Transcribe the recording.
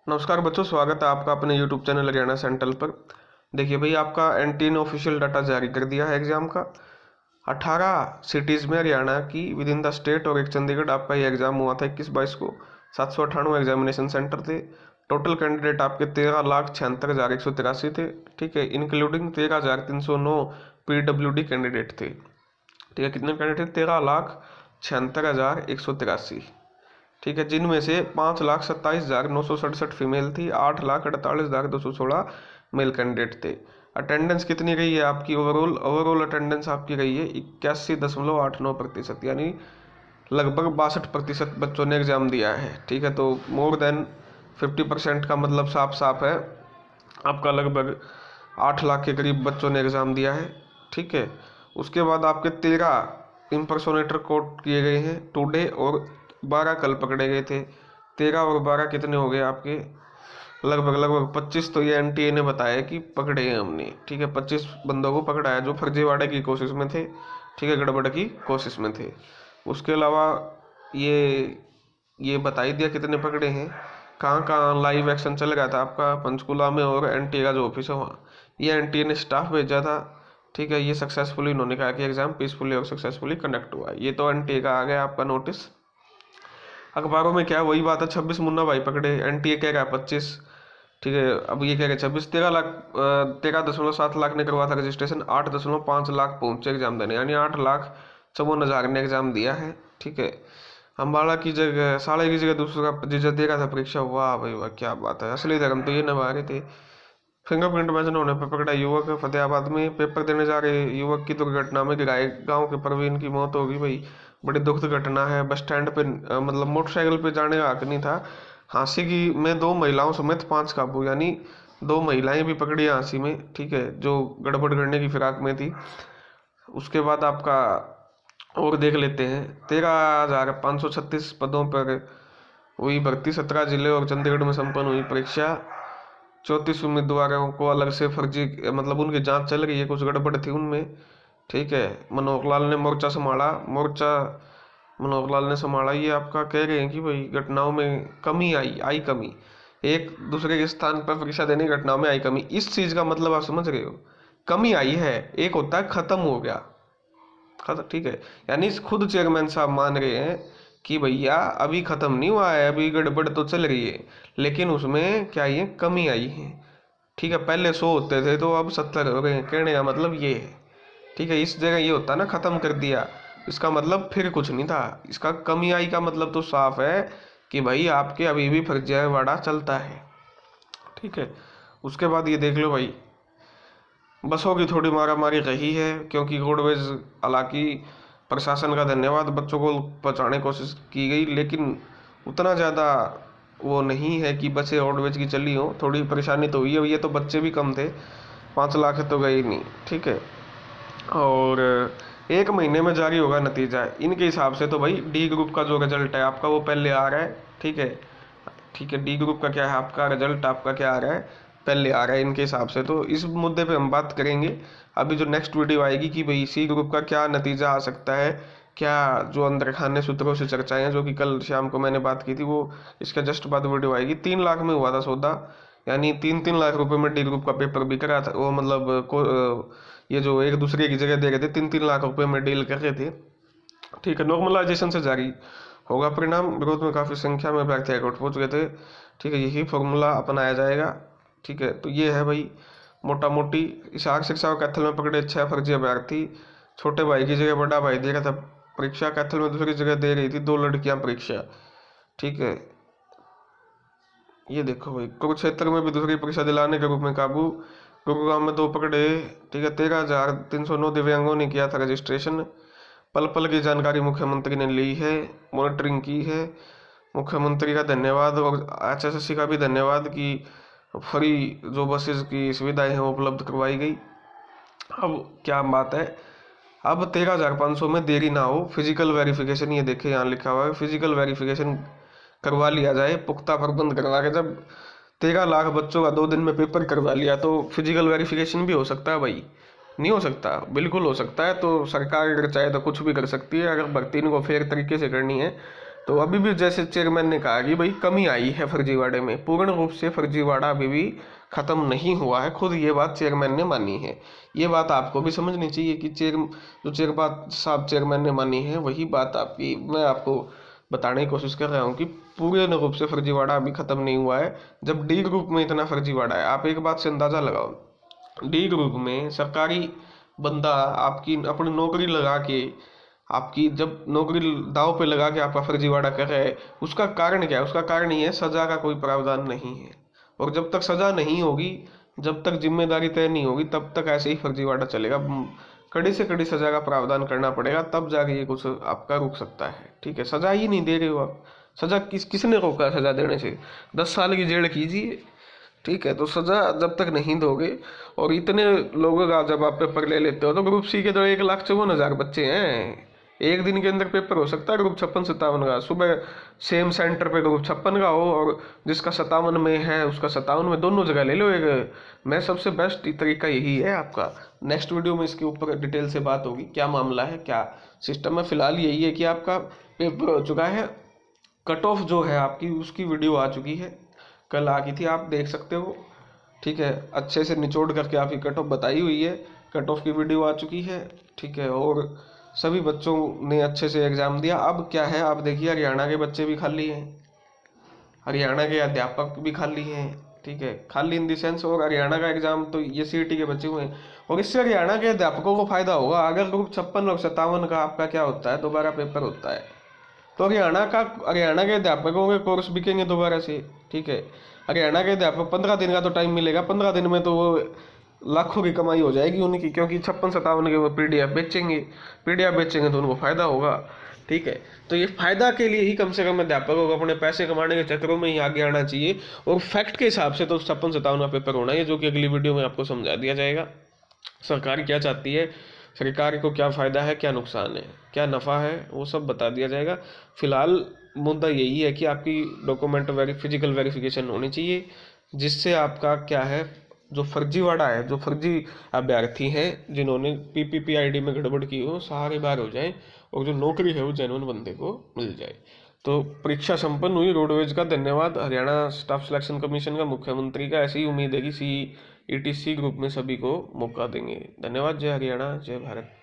नमस्कार बच्चों, स्वागत है आपका अपने YouTube चैनल हरियाणा सेंट्रल पर। देखिए भाई, आपका एनटीए ने ऑफिशियल डाटा जारी कर दिया है एग्जाम का। 18 सिटीज़ में हरियाणा की विद इन द स्टेट और एक चंडीगढ़ आपका ये एग्जाम हुआ था 21-22 को। 798 एग्जामिनेशन सेंटर थे। टोटल कैंडिडेट आपके 13,76,183 थे। ठीक है, इंक्लूडिंग 13,309 PWD कैंडिडेट थे। ठीक है, कितने कैंडिडेट? 13,76,183। ठीक है, जिनमें से 5,27,967 फीमेल थी, 8,48,216 मेल कैंडिडेट थे। अटेंडेंस कितनी रही है आपकी? ओवरऑल अटेंडेंस आपकी रही है 81.89%, यानी लगभग 62% बच्चों ने एग्जाम दिया है। ठीक है, तो मोर देन 50% का मतलब साफ साफ है आपका लगभग 8 लाख के करीब बच्चों ने एग्जाम दिया है। ठीक है, उसके बाद आपके 13 इम्पर्सोनेटर कोड किए गए हैं टुडे और 12 कल पकड़े गए थे। 13 और 12 कितने हो गए आपके? लगभग 25 तो ये एनटीए ने बताया कि पकड़े हैं हमने। ठीक है, 25 बंदों को पकड़ा है जो फर्जीवाड़े की कोशिश में थे। ठीक है, गड़बड़ की कोशिश में थे। उसके अलावा ये बता ही दिया कितने पकड़े हैं। कहाँ कहाँ लाइव एक्शन चल रहा था आपका? पंचकुला में और एनटीए का जो ऑफिस है वहाँ। ये एनटीए ने स्टाफ भेजा था। ठीक है, ये सक्सेसफुली इन्होंने कहा कि एग्जाम पीसफुली और सक्सेसफुली कंडक्ट हुआ। ये तो एनटीए का आ गया आपका नोटिस। अखबारों में क्या वही बात है, 26 मुन्ना भाई पकड़े, एनटीए कह रहा है 25। ठीक है, अब ये कह रहे 26। 13.7 लाख ने करवा था रजिस्ट्रेशन, 8.5 लाख पहुंचे एग्जाम देने, यानी 8,54,000 ने एग्जाम दिया है। ठीक है, अम्बाला की जगह साले की जगह दूसरा जीजा दे रहा था परीक्षा। वाह भाई वाह, क्या बात है, असली धर्म तो ये निभा रहे थे। फिंगरप्रिंट मैच होने पर पकड़ा युवक, फतेहाबाद में पेपर देने जा रहे युवक की दुर्घटना में गिराए गांव के प्रवीण की मौत होगी। भाई बड़ी दुखद घटना है। बस स्टैंड पे मतलब मोटरसाइकिल पे जाने का हक नहीं था। हाँसी की में 2 महिलाओं समेत 5 काबू, यानी 2 महिलाएं भी पकड़ी हाँसी में। ठीक है, जो गड़बड़ करने की फिराक में थी। उसके बाद आपका और देख लेते हैं, 13,536 पदों पर हुई भर्ती। 17 जिले और चंडीगढ़ में संपन्न हुई परीक्षा। 34 उम्मीदवारों को अलग से फर्जी मतलब उनकी जांच चल रही है, कुछ गड़बड़ थी उनमें। ठीक है, मनोहर लाल ने मोर्चा संभाला। मनोहर लाल ने संभाला। ये आपका कह रहे हैं कि भाई घटनाओं में कमी आई कमी, एक दूसरे के स्थान पर परीक्षा देने की घटनाओं में आई कमी। इस चीज का मतलब आप समझ रहे हो? कमी आई है, एक होता है खत्म हो गया, खत्म। ठीक है, यानी खुद चेयरमैन साहब मान रहे हैं कि भैया अभी खत्म नहीं हुआ है, अभी गड़बड़ तो चल रही है, लेकिन उसमें क्या ये कमी आई है। ठीक है, पहले 100 होते थे तो अब 70 हो गए, कहने का मतलब ये है। ठीक है, इस जगह ये होता है ना खत्म कर दिया, इसका मतलब फिर कुछ नहीं था। इसका कमी आई का मतलब तो साफ है कि भाई आपके अभी भी फर्जीवाड़ा चलता है। ठीक है, उसके बाद ये देख लो भाई, बसों की थोड़ी मारामारी रही है, क्योंकि रोडवेज, हालांकि प्रशासन का धन्यवाद, बच्चों को पहुंचाने की कोशिश की गई, लेकिन उतना ज़्यादा वो नहीं है कि बसें रोडवेज की चली हो। थोड़ी परेशानी तो हुई है, ये तो बच्चे भी कम थे, 5 लाख तो गए ही नहीं। ठीक है, और 1 महीने में जारी होगा नतीजा इनके हिसाब से। तो भाई डी ग्रुप का जो रिजल्ट है आपका वो पहले आ रहा है। ठीक है, ठीक है, डी ग्रुप का क्या है आपका रिजल्ट, आपका क्या आ रहा है? पहले आ रहा है इनके हिसाब से। तो इस मुद्दे पे हम बात करेंगे अभी जो नेक्स्ट वीडियो आएगी कि भाई सी ग्रुप का क्या नतीजा आ सकता है, क्या जो अंदर खाने सूत्रों से चर्चाएं हैं, जो कि कल शाम को मैंने बात की थी, वो इसके जस्ट बाद वीडियो आएगी। 3 लाख में हुआ था सौदा, यानी 3-3 लाख रुपए में डी ग्रुप का पेपर बिक रहा था। वो मतलब ये जो एक दूसरे की जगह दे रहे थे, 3-3 लाख रुपए में डील कर रहे थे। ठीक है, नॉर्मलाइजेशन से जारी होगा परिणाम। विरोध में काफ़ी संख्या में अभ्यर्थी हाईकोर्ट पहुंच गए थे। ठीक है, यही फॉर्मूला अपनाया जाएगा। ठीक है, तो ये है भाई मोटा मोटी। हिसार शिक्षा और कैथल में पकड़े 6 फर्जी अभ्यर्थी। छोटे भाई की जगह बड़ा भाई दे रहा था परीक्षा। कैथल में दूसरी जगह दे रही थी 2 लड़कियां परीक्षा। ठीक है, ये देखो भाई, कुरुक्षेत्र में भी दूसरी परीक्षा दिलाने के रूप में काबू। गुरुग्राम में 2 पकड़े। ठीक है, 13,309 दिव्यांगों ने किया था रजिस्ट्रेशन। पल पल की जानकारी मुख्यमंत्री ने ली है, मॉनिटरिंग की है। मुख्यमंत्री का धन्यवाद और एचएसएससी का भी धन्यवाद कि फ्री जो बसेस की सुविधाएं हैं वो उपलब्ध करवाई गई। अब क्या बात है, अब 13,500 में देरी ना हो, फिजिकल वेरिफिकेशन, ये देखे यहाँ लिखा हुआ है, फिजिकल वेरिफिकेशन करवा लिया जाए। पुख्ता प्रबंध करवा के, जब 13 लाख बच्चों का 2 दिन में पेपर करवा लिया तो फिजिकल वेरिफिकेशन भी हो सकता है भाई? नहीं हो सकता? बिल्कुल हो सकता है। तो सरकार अगर चाहे तो कुछ भी कर सकती है। अगर भर्ती इनको फेयर तरीके से करनी है तो अभी भी जैसे चेयरमैन ने कहा कि भाई कमी आई है फर्जीवाड़े में, पूर्ण रूप से फर्जीवाड़ा अभी भी खत्म नहीं हुआ है, खुद ये बात चेयरमैन ने मानी है। ये बात आपको भी समझनी चाहिए कि चेयरमैन ने मानी है, वही बात आपकी मैं आपको बताने की कोशिश कर रहा हूँ कि पूर्ण रूप से फर्जीवाड़ा अभी खत्म नहीं हुआ है। जब डी ग्रुप में इतना फर्जीवाड़ा है, आप एक बात से अंदाजा लगाओ, डी ग्रुप में सरकारी बंदा आपकी अपनी नौकरी लगा के, आपकी जब नौकरी दांव पे लगा के आपका फर्जीवाड़ा कर रहा है, उसका कारण क्या है? उसका कारण ये है सजा का कोई प्रावधान नहीं है। और जब तक सजा नहीं होगी, जब तक जिम्मेदारी तय नहीं होगी, तब तक ऐसे ही फर्जीवाड़ा चलेगा। कड़ी से कड़ी सजा का प्रावधान करना पड़ेगा, तब जाके ये कुछ आपका रुक सकता है। ठीक है, सजा ही नहीं दे रहे हो आप, सजा किसने रोका सजा देने से? 10 साल की जेल कीजिए। ठीक है, तो सजा जब तक नहीं दोगे, और इतने लोगों का जब आप पेपर ले लेते हो, तो ग्रुप सी के तो 1,54,000 बच्चे हैं। एक दिन के अंदर पेपर हो सकता है ग्रुप 56-57 का। सुबह सेम सेंटर पे ग्रुप 56 का हो, और जिसका 57 में है उसका 57 में, दोनों जगह ले लो एक। मैं सबसे बेस्ट तरीका यही है आपका। नेक्स्ट वीडियो में इसके ऊपर डिटेल से बात होगी, क्या मामला है, क्या सिस्टम है। फिलहाल यही है कि आपका पेपर हो चुका है, कट ऑफ जो है आपकी उसकी वीडियो आ चुकी है, कल आ गई थी, आप देख सकते हो। ठीक है, अच्छे से निचोड़ करके आपकी कट ऑफ बताई हुई है, कट ऑफ की वीडियो आ चुकी है। ठीक है, और सभी बच्चों ने अच्छे से एग्जाम दिया। अब क्या है, आप देखिए हरियाणा के बच्चे भी खाली हैं, हरियाणा के अध्यापक भी खाली हैं। ठीक है, खाली इन द सेंस, और हरियाणा का एग्जाम तो ये सीईटी के बच्चे हुए हैं, और इससे हरियाणा के अध्यापकों को फायदा होगा। अगर ग्रुप 56 और 57 का आपका क्या होता है, दोबारा पेपर होता है, तो हरियाणा के अध्यापकों के कोर्स बिकेंगे दोबारा से। ठीक है, हरियाणा के अध्यापक 15 दिन का तो टाइम मिलेगा, 15 दिन में तो वो लाखों की कमाई हो जाएगी उनकी, क्योंकि 56-57 के वो पीडीएफ बेचेंगे तो उनको फायदा होगा। ठीक है, तो ये फायदा के लिए ही कम से कम अध्यापकों को अपने पैसे कमाने के चक्करों में ही आगे आना चाहिए, और फैक्ट के हिसाब से तो 56-57 का पेपर होना है, जो कि अगली वीडियो में आपको समझा दिया जाएगा। सरकार क्या चाहती है, सरकार को क्या फ़ायदा है, क्या नुकसान है, क्या नफ़ा है, वो सब बता दिया जाएगा। फिलहाल मुद्दा यही है कि आपकी डॉक्यूमेंट फिजिकल वेरिफिकेशन होनी चाहिए, जिससे आपका क्या है, जो फर्जीवाड़ा है, जो फर्जी अभ्यर्थी हैं जिन्होंने पीपीपीआईडी में गड़बड़ की हो, सारे बार हो जाए, और जो नौकरी है वो जेन्युइन बंदे को मिल जाए। तो परीक्षा संपन्न हुई, रोडवेज का धन्यवाद, हरियाणा स्टाफ सिलेक्शन कमीशन का, मुख्यमंत्री का। ऐसी ही उम्मीद है कि सीईटी ग्रुप में सभी को मौका देंगे। धन्यवाद। जय हरियाणा, जय भारत।